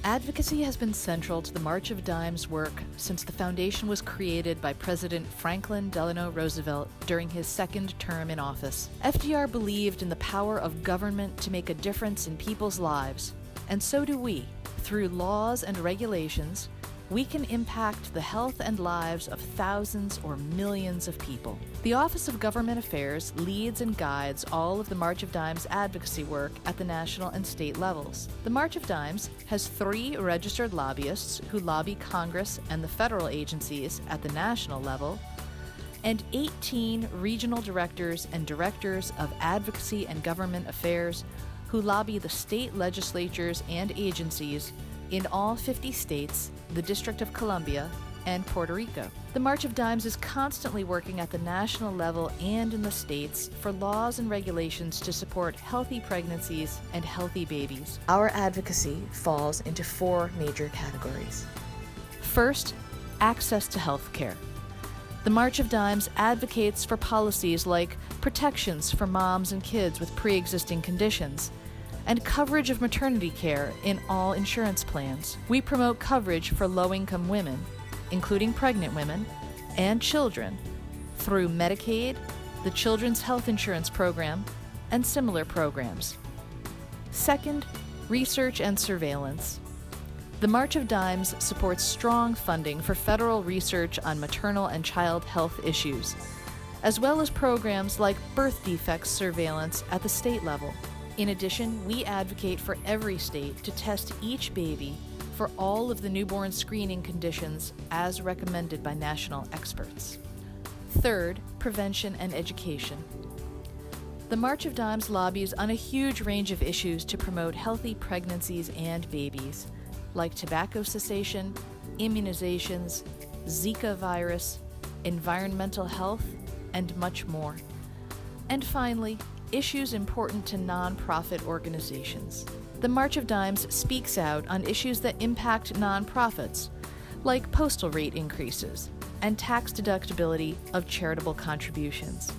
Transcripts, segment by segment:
Advocacy has been central to the March of Dimes work since the foundation was created by President Franklin Delano Roosevelt during his second term in office. FDR believed in the power of government to make a difference in people's lives, and so do we. Through laws and regulations, we can impact the health and lives of thousands or millions of people. The Office of Government Affairs leads and guides all of the March of Dimes advocacy work at the national and state levels. The March of Dimes has 3 registered lobbyists who lobby Congress and the federal agencies at the national level, and 18 regional directors and directors of advocacy and government affairs who lobby the state legislatures and agencies in all 50 states, the District of Columbia, and Puerto Rico. The March of Dimes is constantly working at the national level and in the states for laws and regulations to support healthy pregnancies and healthy babies. Our advocacy falls into 4 major categories. First, access to health care. The March of Dimes advocates for policies like protections for moms and kids with pre-existing conditions, and coverage of maternity care in all insurance plans. We promote coverage for low-income women, including pregnant women, and children, through Medicaid, the Children's Health Insurance Program, and similar programs. Second, research and surveillance. The March of Dimes supports strong funding for federal research on maternal and child health issues, as well as programs like birth defects surveillance at the state level. In addition, we advocate for every state to test each baby for all of the newborn screening conditions as recommended by national experts. Third, prevention and education. The March of Dimes lobbies on a huge range of issues to promote healthy pregnancies and babies, like tobacco cessation, immunizations, Zika virus, environmental health, and much more. And finally, issues important to nonprofit organizations. The March of Dimes speaks out on issues that impact nonprofits, like postal rate increases and tax deductibility of charitable contributions.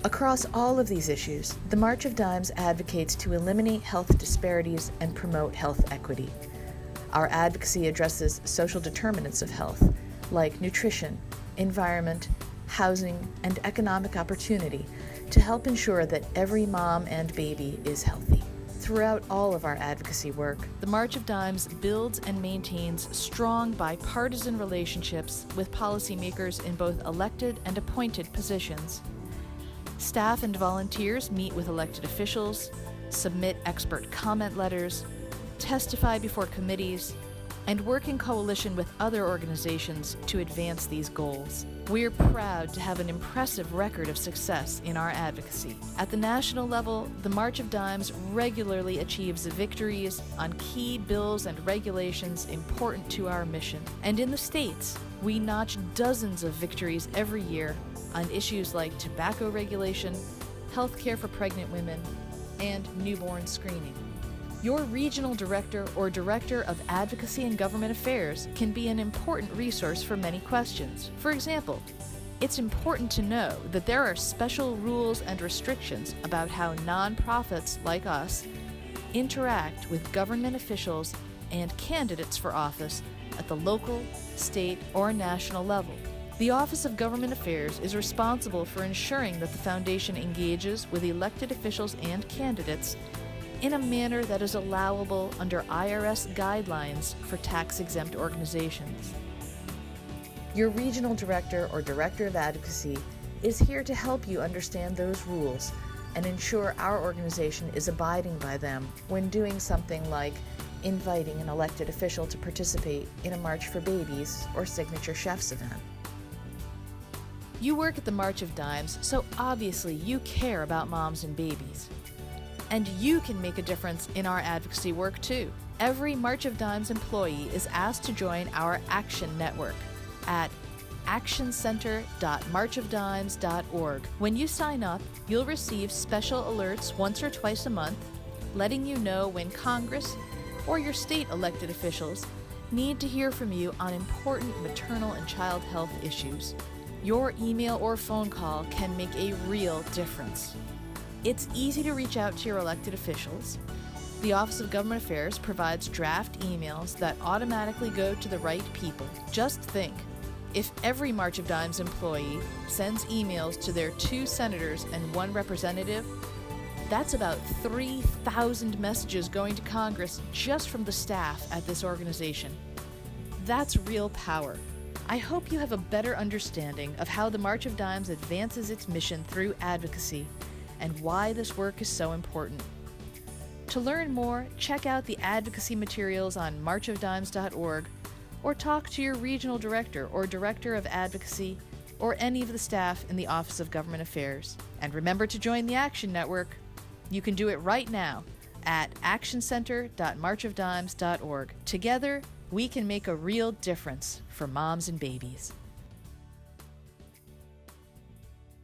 Across all of these issues, the March of Dimes advocates to eliminate health disparities and promote health equity. Our advocacy addresses social determinants of health, like nutrition, environment, housing, and economic opportunity, to help ensure that every mom and baby is healthy. Throughout all of our advocacy work, the March of Dimes builds and maintains strong bipartisan relationships with policymakers in both elected and appointed positions. Staff and volunteers meet with elected officials, submit expert comment letters, testify before committees, and work in coalition with other organizations to advance these goals. We're proud to have an impressive record of success in our advocacy. At the national level, the March of Dimes regularly achieves victories on key bills and regulations important to our mission. And in the states, we notch dozens of victories every year on issues like tobacco regulation, health care for pregnant women, and newborn screening. Your regional director or director of advocacy and government affairs can be an important resource for many questions. For example, it's important to know that there are special rules and restrictions about how nonprofits like us interact with government officials and candidates for office at the local, state, or national level. The Office of Government Affairs is responsible for ensuring that the Foundation engages with elected officials and candidates in a manner that is allowable under IRS guidelines for tax-exempt organizations. Your regional director or director of advocacy is here to help you understand those rules and ensure our organization is abiding by them when doing something like inviting an elected official to participate in a March for Babies or Signature Chefs event. You work at the March of Dimes, so obviously you care about moms and babies. And you can make a difference in our advocacy work too. Every March of Dimes employee is asked to join our Action Network at actioncenter.marchofdimes.org. When you sign up, you'll receive special alerts once or twice a month, letting you know when Congress or your state elected officials need to hear from you on important maternal and child health issues. Your email or phone call can make a real difference. It's easy to reach out to your elected officials, The Office of Government Affairs provides draft emails that automatically go to the right people. Just think, if every March of Dimes employee sends emails to their 2 senators and 1 representative, that's about 3,000 messages going to Congress just from the staff at this organization. That's real power. I hope you have a better understanding of how the March of Dimes advances its mission through advocacy and why this work is so important. To learn more, check out the advocacy materials on marchofdimes.org or talk to your regional director or director of advocacy or any of the staff in the Office of Government Affairs. And remember to join the Action Network. You can do it right now at actioncenter.marchofdimes.org. Together, we can make a real difference for moms and babies.